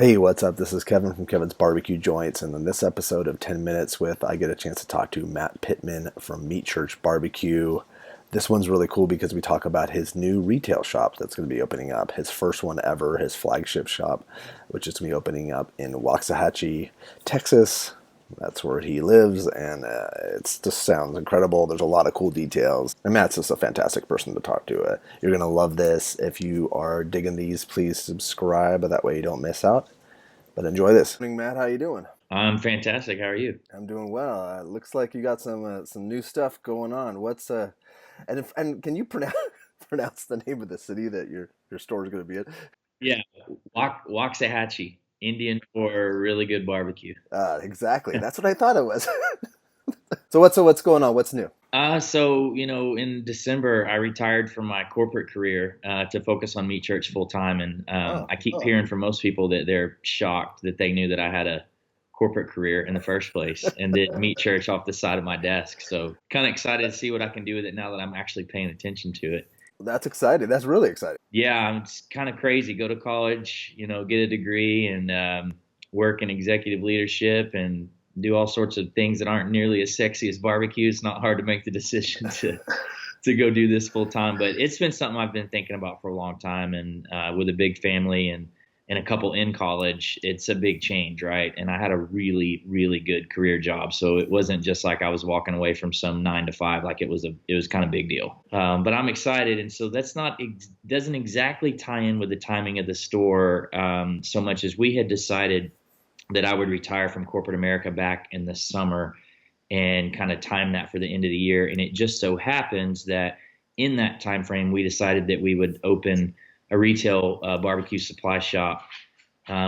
Hey, what's up? This is Kevin from Kevin's Barbecue Joints, and in this episode of 10 Minutes with, I get a chance to talk to Matt Pittman from Meat Church BBQ. This one's really cool because we talk about his new retail shop that's going to be opening up, his first one ever, his flagship shop, which is going to be opening up in Waxahachie, Texas. That's where he lives, and it just sounds incredible. There's a lot of cool details, and Matt's just a fantastic person to talk to. You're going to love this. If you are digging these, please subscribe. That way you don't miss out. But enjoy this. Morning, Matt. How you doing? I'm fantastic. How are you? I'm doing well. Looks like you got some new stuff going on. And can you pronounce pronounce the name of the city that your store is going to be in? Yeah, Waxahachie, Indian for really good barbecue. Exactly. That's what I thought it was. So what's going on? What's new? In December, I retired from my corporate career to focus on Meat Church full time, and Oh, I keep hearing from most people that they're shocked that they knew that I had a corporate career in the first place and did Meat Church off the side of my desk. So, kind of excited to see what I can do with it now that I'm actually paying attention to it. that's exciting. That's really exciting. Yeah, it's kind of crazy. Go to college, get a degree and work in executive leadership and do all sorts of things that aren't nearly as sexy as barbecue. It's not hard to make the decision to go do this full time, but it's been something I've been thinking about for a long time. And with a big family and a couple in college, it's a big change, right? And I had a really, really good career job, so it wasn't just like I was walking away from some 9 to 5. Like it was kind of big deal. But I'm excited, and so that's not doesn't exactly tie in with the timing of the store so much as we had decided that I would retire from corporate America back in the summer and kind of time that for the end of the year. And it just so happens that in that time frame, we decided that we would open a retail barbecue supply shop,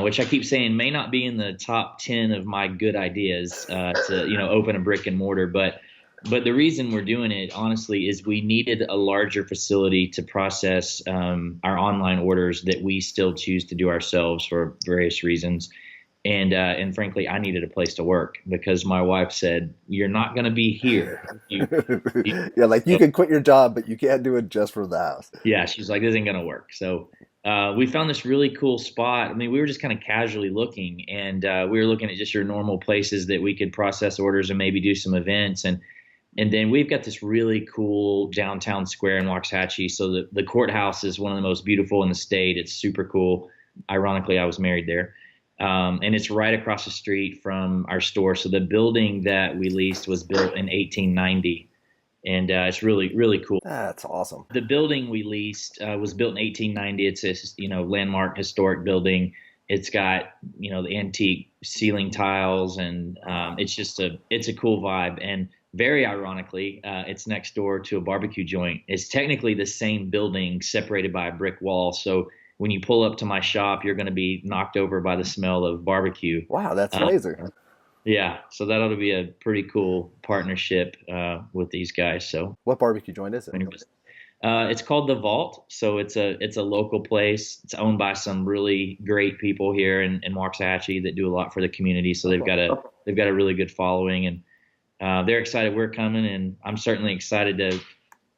which I keep saying may not be in the top 10 of my good ideas to open a brick and mortar, but the reason we're doing it, honestly, is we needed a larger facility to process our online orders that we still choose to do ourselves for various reasons. And frankly, I needed a place to work because my wife said, "You're not going to be here." Yeah, like you can quit your job, but you can't do it just for the house. Yeah, she's like, "This ain't going to work." So we found this really cool spot. I mean, we were just kind of casually looking, and we were looking at just your normal places that we could process orders and maybe do some events. And then we've got this really cool downtown square in Waxahachie. So the courthouse is one of the most beautiful in the state. It's super cool. Ironically, I was married there. And it's right across the street from our store. So the building that we leased was built in 1890, and it's really, really cool. That's awesome. The building we leased was built in 1890. It's a landmark historic building. It's got the antique ceiling tiles, and it's a cool vibe. And very ironically, it's next door to a barbecue joint. It's technically the same building separated by a brick wall. So when you pull up to my shop, you're going to be knocked over by the smell of barbecue. Wow, that's Uh, amazing. yeah, so that ought to be a pretty cool partnership with these guys. So, What barbecue joint is it? anyways, it's called The Vault. So it's a local place. It's owned by some really great people here in Waxahachie that do a lot for the community. So they've got a really good following, and they're excited we're coming, and I'm certainly excited to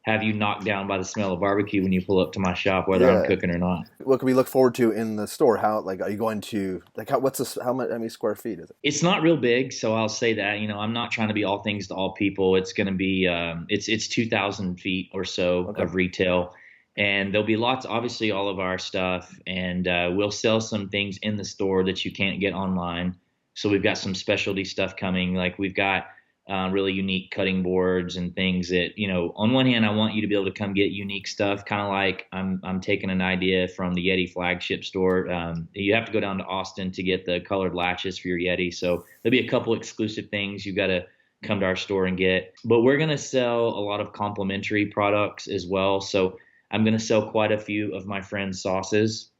have you knocked down by the smell of barbecue when you pull up to my shop, whether I'm Yeah. cooking or not. What can we look forward to in the store? How like are you going to like what's this? How many square feet is it? It's not real big, so I'll say that. I'm not trying to be all things to all people. It's going to be it's 2,000 feet or so Okay. of retail, and there'll be lots, obviously, all of our stuff, and we'll sell some things in the store that you can't get online. So we've got some specialty stuff coming, like we've got really unique cutting boards and things that, on one hand, I want you to be able to come get unique stuff, kind of like I'm taking an idea from the Yeti flagship store. You have to go down to Austin to get the colored latches for your Yeti. So there'll be a couple exclusive things you've got to come to our store and get. But we're going to sell a lot of complimentary products as well. So I'm going to sell quite a few of my friends' sauces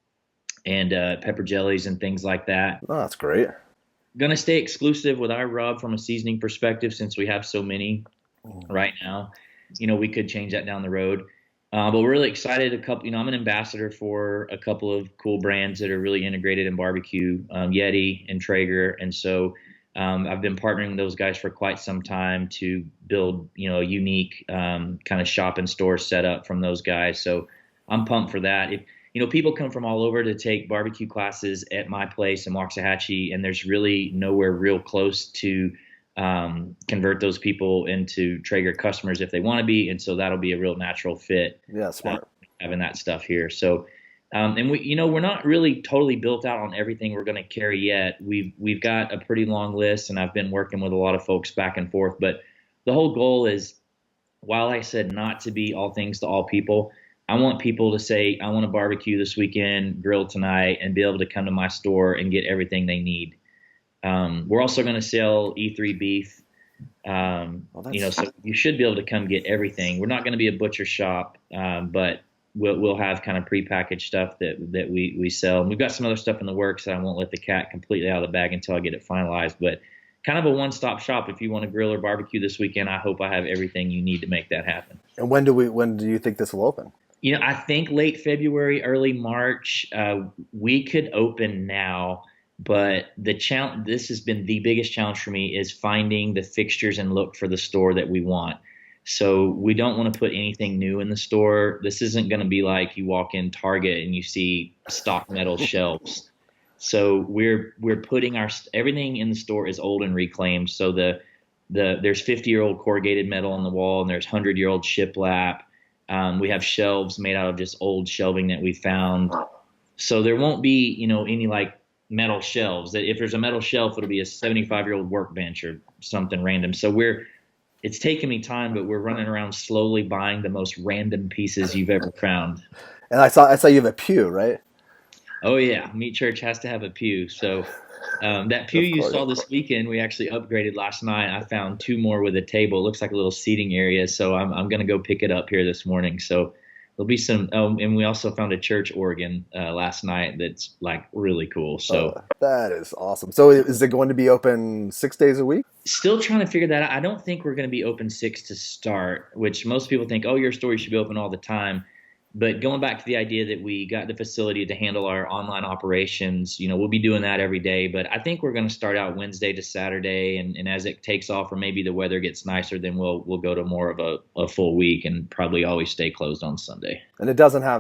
and pepper jellies and things like that. Oh, that's great. Going to stay exclusive with our rub from a seasoning perspective since we have so many right now. We could change that down the road. But we're really excited. I'm an ambassador for a couple of cool brands that are really integrated in barbecue, Yeti and Traeger. And so I've been partnering with those guys for quite some time to build, a unique kind of shop and store setup from those guys. So I'm pumped for that. people come from all over to take barbecue classes at my place in Waxahachie, and there's really nowhere real close to convert those people into Traeger customers if they want to be. And so that'll be a real natural fit. Yeah, smart. Having that stuff here. So, and we're not really totally built out on everything we're going to carry yet. We've got a pretty long list, and I've been working with a lot of folks back and forth. But the whole goal is, while I said not to be all things to all people, I want people to say, I want to barbecue this weekend, grill tonight, and be able to come to my store and get everything they need. We're also going to sell E3 beef. So you should be able to come get everything. We're not going to be a butcher shop, but we'll have kind of prepackaged stuff that we sell. And we've got some other stuff in the works that I won't let the cat completely out of the bag until I get it finalized. But kind of a one-stop shop. If you want to grill or barbecue this weekend, I hope I have everything you need to make that happen. And when do you think this will open? I think late February, early March. We could open now, but this has been the biggest challenge for me, is finding the fixtures and look for the store that we want. So we don't want to put anything new in the store. This isn't going to be like you walk in Target and you see stock metal shelves. So we're putting everything in the store is old and reclaimed. So there's 50-year-old corrugated metal on the wall, and there's 100-year-old shiplap. We have shelves made out of just old shelving that we found. So there won't be, any like metal shelves. If there's a metal shelf, it'll be a 75-year-old workbench or something random. So it's taken me time, but we're running around slowly buying the most random pieces you've ever found. And I saw you have a pew, right? Oh yeah, Meat Church has to have a pew. So that pew you saw this weekend, we actually upgraded last night. I found 2 more with a table. It looks like a little seating area. So I'm going to go pick it up here this morning. So there'll be some. Oh, and we also found a church organ last night that's like really cool. So that is awesome. So is it going to be open 6 days a week? Still trying to figure that out. I don't think we're going to be open 6 to start, which most people think, oh, your store should be open all the time. But going back to the idea that we got the facility to handle our online operations, we'll be doing that every day. But I think we're going to start out Wednesday to Saturday. And as it takes off, or maybe the weather gets nicer, then we'll go to more of a full week, and probably always stay closed on Sunday. And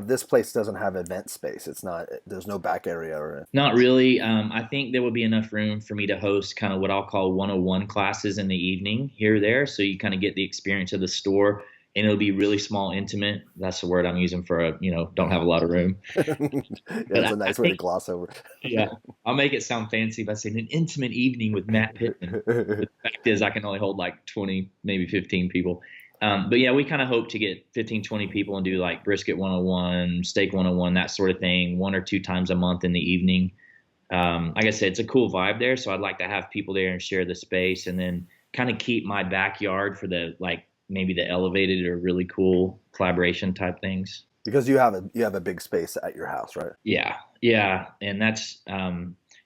this place doesn't have event space. There's no back area or anything. Not really. I think there will be enough room for me to host kind of what I'll call 101 classes in the evening here or there. So you kind of get the experience of the store. And it'll be really small, intimate. That's the word I'm using for don't have a lot of room. That's a nice way to gloss over. Yeah, I'll make it sound fancy by saying an intimate evening with Matt Pittman. The fact is, I can only hold like 20, maybe 15 people. But yeah, we kind of hope to get 15, 20 people and do like brisket 101, steak 101, that sort of thing, 1 or 2 times a month in the evening. Like I said, it's a cool vibe there. So I'd like to have people there and share the space, and then kind of keep my backyard for the maybe the elevated or really cool collaboration type things. Because you have a big space at your house, right? Yeah. And that's, I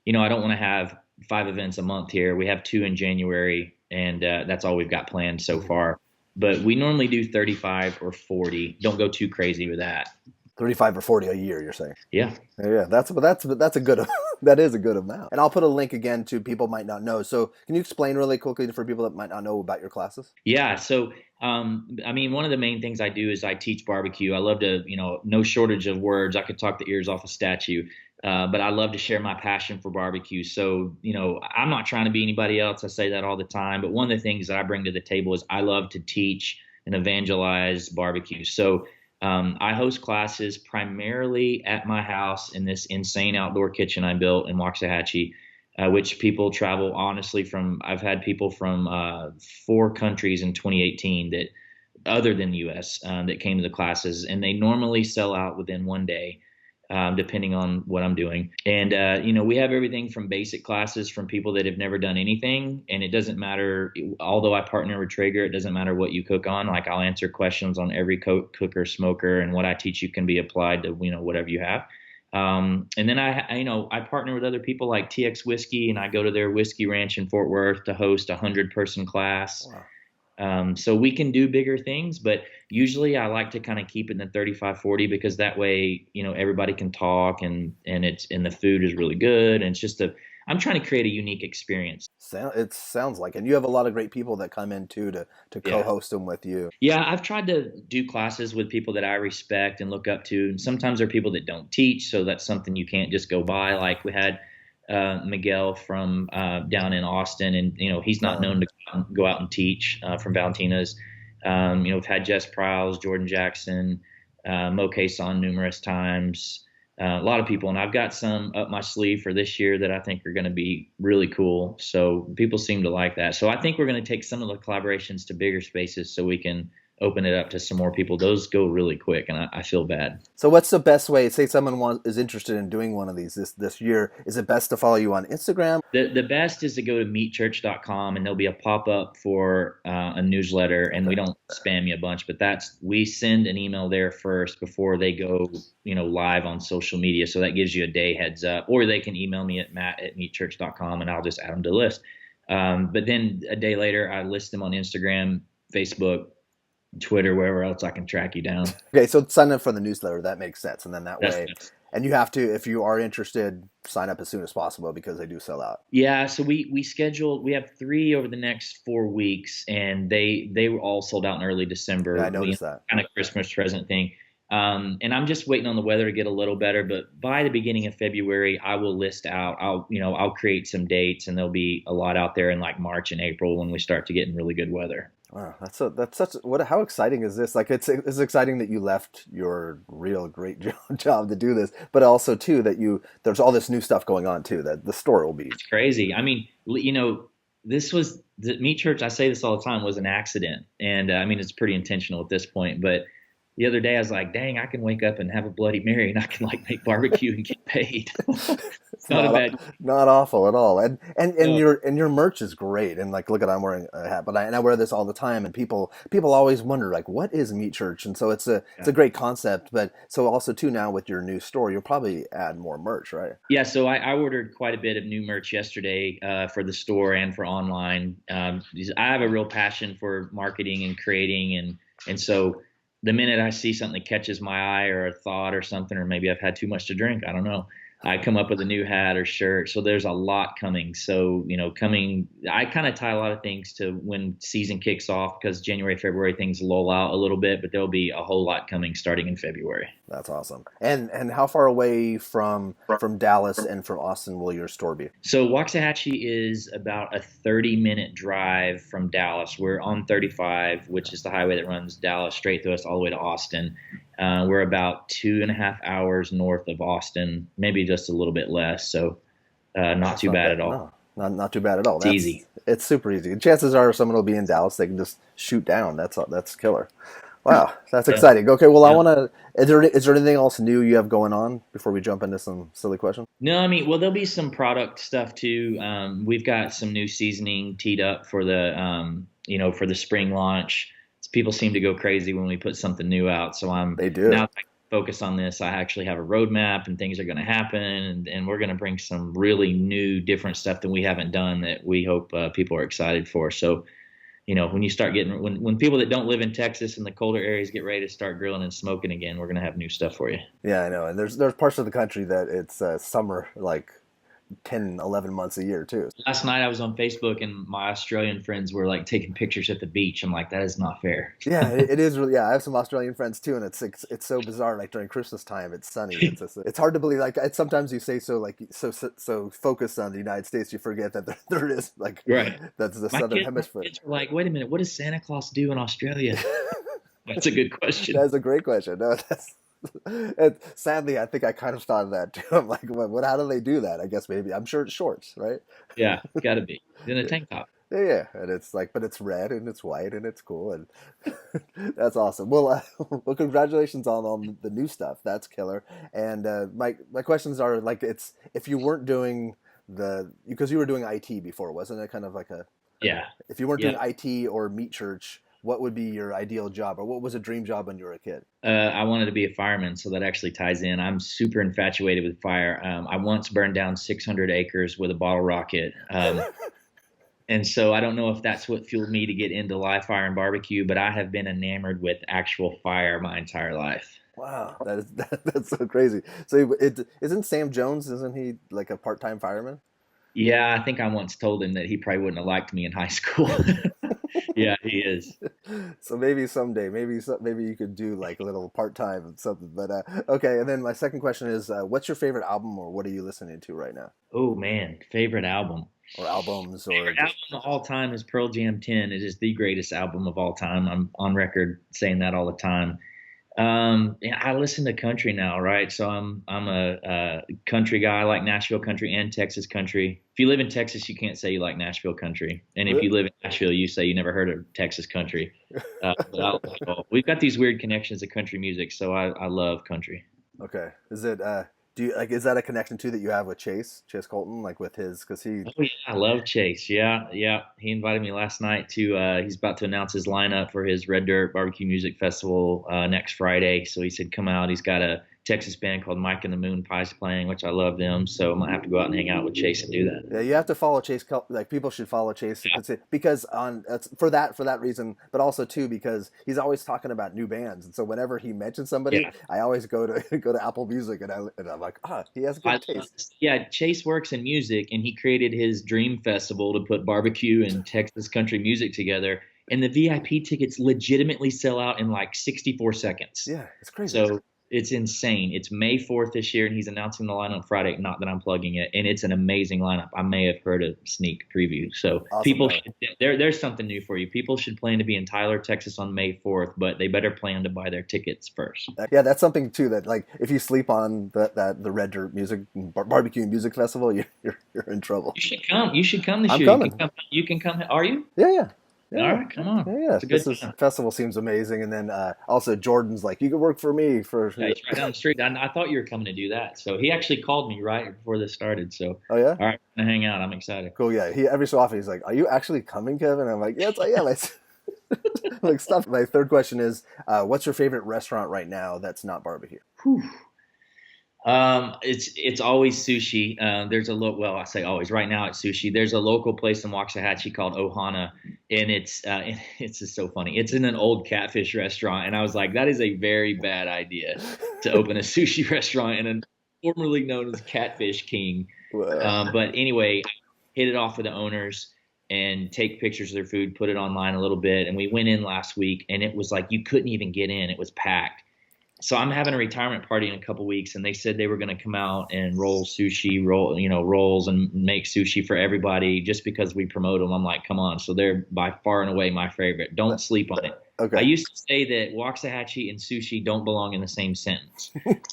don't want to have 5 events a month here. We have 2 in January, and that's all we've got planned so far. But we normally do 35 or 40. Don't go too crazy with that. 35 or 40 a year, you're saying? Yeah. Yeah, that's a good that is a good amount. And I'll put a link again to people might not know. So can you explain really quickly for people that might not know about your classes? Yeah. So, one of the main things I do is I teach barbecue. I love to, no shortage of words. I could talk the ears off a statue. But I love to share my passion for barbecue. So, I'm not trying to be anybody else. I say that all the time. But one of the things that I bring to the table is I love to teach and evangelize barbecue. So I host classes primarily at my house in this insane outdoor kitchen I built in Waxahachie, which people travel honestly from. I've had people from 4 countries in 2018 that, other than the U.S., that came to the classes, and they normally sell out within 1 day. Depending on what I'm doing. And, we have everything from basic classes from people that have never done anything. And it doesn't matter, although I partner with Traeger, it doesn't matter what you cook on. Like, I'll answer questions on every cooker, smoker, and what I teach you can be applied to, whatever you have. And then I partner with other people like TX Whiskey, and I go to their whiskey ranch in Fort Worth to host a 100-person class. Wow. So we can do bigger things, but usually I like to kind of keep it in the 35, 40, because that way, everybody can talk, and the food is really good. And it's just I'm trying to create a unique experience. It sounds like, and you have a lot of great people that come in too to Yeah. co-host them with you. Yeah, I've tried to do classes with people that I respect and look up to. And sometimes there are people that don't teach, so that's something you can't just go by. Like we had Miguel from down in Austin, and he's not known to go out and teach from Valentina's. We've had Jess Prowse, Jordan Jackson, Mo Son numerous times. A lot of people, and I've got some up my sleeve for this year that I think are going to be really cool. So people seem to like that. So I think we're going to take some of the collaborations to bigger spaces so we can open it up to some more people. Those go really quick, and I feel bad. So what's the best way? Say someone is interested in doing one of these this year. Is it best to follow you on Instagram? The best is to go to meatchurch.com, and there'll be a pop-up for a newsletter, and we don't spam you a bunch, but we send an email there first before they go live on social media, so that gives you a day heads up. Or they can email me at matt@meatchurch.com, and I'll just add them to the list. But then a day later, I list them on Instagram, Facebook, Twitter, wherever else I can track you down. Okay, so sign up for the newsletter. That makes sense, and then That's way. And you have to, if you are interested, sign up as soon as possible because they do sell out. Yeah, so we scheduled. We have 3 over the next 4 weeks, and they were all sold out in early December. Yeah, I noticed that. Kind of Christmas present thing. And I'm just waiting on the weather to get a little better. But by the beginning of February, I will list out. I'll create some dates, and there'll be a lot out there in like March and April when we start to get in really good weather. Wow, how exciting is this? Like it's exciting that you left your real great job to do this, but also too that there's all this new stuff going on too, that the store will be. It's crazy. I mean, this was the Meat Church. I say this all the time, was an accident, and I mean it's pretty intentional at this point. But the other day I was like, dang, I can wake up and have a Bloody Mary, and I can like make barbecue and get paid. It's not awful at all. And your merch is great. And like, look at, I'm wearing a hat, but I wear this all the time. And people always wonder like, what is Meat Church? And so it's a great concept. But so also too, now with your new store, you'll probably add more merch, right? Yeah. So I ordered quite a bit of new merch yesterday for the store and for online. I have a real passion for marketing and creating, and so the minute I see something that catches my eye or a thought or something, or maybe I've had too much to drink, I don't know, I come up with a new hat or shirt. So there's a lot coming. So, I kind of tie a lot of things to when season kicks off, because January, February, things lull out a little bit, but there'll be a whole lot coming starting in February. That's awesome. And how far away from Dallas and from Austin will your store be? So Waxahachie is about a 30-minute drive from Dallas. We're on 35, which is the highway that runs Dallas straight through us all the way to Austin. We're about 2.5 hours north of Austin, maybe just a little bit less. So not too bad at all. No, not too bad at all. It's easy. It's super easy. Chances are someone will be in Dallas. They can just shoot down. That's killer. Wow, that's exciting. Okay, well, I want to. Is there anything else new you have going on before we jump into some silly questions? No, I mean, well, there'll be some product stuff too. We've got some new seasoning teed up for the for the spring launch. People seem to go crazy when we put something new out, so They do. Now focus on this. I actually have a roadmap, and things are going to happen, and we're going to bring some really new, different stuff that we haven't done that we hope people are excited for. So. When you start getting when people that don't live in Texas and the colder areas get ready to start grilling and smoking again, we're gonna have new stuff for you. Yeah, I know. And there's parts of the country that it's summer like 10, 11 months a year too. Last night I was on Facebook and my Australian friends were like taking pictures at the beach. I'm like, that is not fair. Yeah, it is really. Yeah, I have some Australian friends too, and it's so bizarre. Like during Christmas time, it's sunny. It's hard to believe. Like sometimes you say so so focused on the United States, you forget that there is like right. That's the southern hemisphere. My kids are like, wait a minute, what does Santa Claus do in Australia? That's a good question. That's a great question. No, and sadly, I think I kind of thought of that too. I'm like, what? How do they do that? I guess maybe I'm sure it's shorts, right? Yeah, gotta be in a tank top. Yeah, and it's like, but it's red and it's white and it's cool, and that's awesome. Well, congratulations on the new stuff. That's killer. And my questions are like, it's if you weren't doing because you were doing IT before, wasn't it? Kind of like yeah. If you weren't doing IT or Meat Church, what would be your ideal job, or what was a dream job when you were a kid? I wanted to be a fireman, so that actually ties in. I'm super infatuated with fire. I once burned down 600 acres with a bottle rocket. And so I don't know if that's what fueled me to get into live fire and barbecue, but I have been enamored with actual fire my entire life. Wow, that's so crazy. So isn't Sam Jones, isn't he like a part-time fireman? Yeah, I think I once told him that he probably wouldn't have liked me in high school. Yeah, he is. So maybe someday, maybe you could do like a little part time and something. But okay. And then my second question is, what's your favorite album, or what are you listening to right now, Oh man, favorite album. or albums, or Favorite just album of all time is Pearl Jam 10. It is the greatest album of all time. I'm on record saying that all the time. Yeah, I listen to country now, right? So I'm a country guy. I like Nashville country and Texas country. If you live in Texas, you can't say you like Nashville country, and if you live in Nashville, you say you never heard of Texas country. But we've got these weird connections to country music, so I love country. okay. Is it do you like, is that a connection too that you have with Chase Colton, like with his, because he Oh yeah, I love Chase. Yeah, yeah. He invited me last night to. He's about to announce his lineup for his Red Dirt BBQ Music Festival next Friday. So he said, "Come out." He's got a Texas band called Mike and the Moon Pies playing, which I love them. So I might have to go out and hang out with Chase and do that. Yeah, you have to follow like people should follow Chase because on for that reason, but also too because he's always talking about new bands, and so whenever he mentions somebody, Yeah. I always go to go to Apple Music, and I'm like, he has I good taste. yeah, Chase works in music, and he created his Dream Festival to put barbecue and Texas country music together. And the VIP tickets legitimately sell out in like 64 seconds. Yeah, it's crazy. So it's insane. It's May 4th this year, and he's announcing the lineup Friday. Not that I'm plugging it, and it's an amazing lineup. I may have heard a sneak preview. So Awesome, people, man. there's something new for you. People should plan to be in Tyler, Texas on May 4th, but they better plan to buy their tickets first. Yeah, that's something too that like if you sleep on the Red Dirt Music Barbecue Music Festival, you're in trouble. You should come. You should come this I'm year. coming. You can come. Are you? Yeah, yeah. All Yeah, right, come on. yeah, yeah. It's a good This time. festival seems amazing, and then also Jordan's like, you could work for me for. Yeah, he's right down the street. I thought you were coming to do that. So he actually called me right before this started. So, Oh yeah, all right, I'm gonna hang out. I'm excited. cool. Yeah, he every so often he's like, "Are you actually coming, Kevin?" I'm like, "Yes, I am." Like stuff. My third question is, what's your favorite restaurant right now that's not barbecue? Whew. It's always sushi. There's a well, I say always. Right now, it's sushi. There's a local place in Waxahachie called Ohana, and it's just so funny. It's in an old catfish restaurant, and I was like, that is a very bad idea to open a sushi restaurant in a formerly known as Catfish King. Well, But anyway, I hit it off with the owners and take pictures of their food, put it online a little bit, and we went in last week, and it was like you couldn't even get in. It was packed. So I'm having a retirement party in a couple weeks, and they said they were going to come out and rolls and make sushi for everybody just because we promote them. I'm like, come on. So they're by far and away my favorite. Don't sleep on it. I okay. used to say that Waxahachie and sushi don't belong in the same sentence,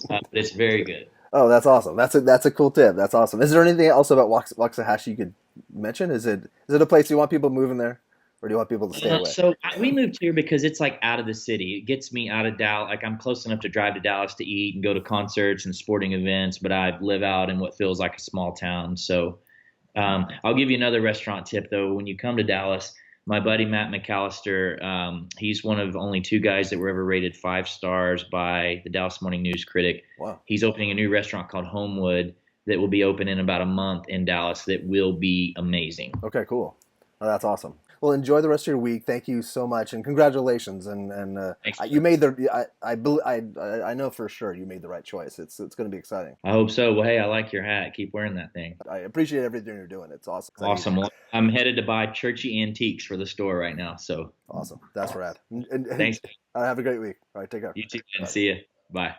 but it's very good. Oh, that's awesome. That's a cool tip. That's awesome. Is there anything else about Waxahachie you could mention? Is it a place you want people moving there, or do you want people to stay away? We moved here because it's like out of the city. It gets me out of Dallas. Like I'm close enough to drive to Dallas to eat and go to concerts and sporting events, but I live out in what feels like a small town. So I'll give you another restaurant tip though. When you come to Dallas, my buddy Matt McAllister, he's one of only two guys that were ever rated 5 stars by the Dallas Morning News Critic. Wow. He's opening a new restaurant called Homewood that will be open in about a month in Dallas that will be amazing. Okay, cool. Oh, that's awesome. Well, enjoy the rest of your week. Thank you so much, and congratulations. And Thanks. you made I know for sure you made the right choice. It's going to be exciting. I hope so. Well, hey, I like your hat. Keep wearing that thing. I appreciate everything you're doing. It's awesome. Awesome. Well, I'm headed to buy churchy antiques for the store right now. So Awesome. That's rad. And thanks. have a great week. All right, take care. You too, Bye. and see you. Bye.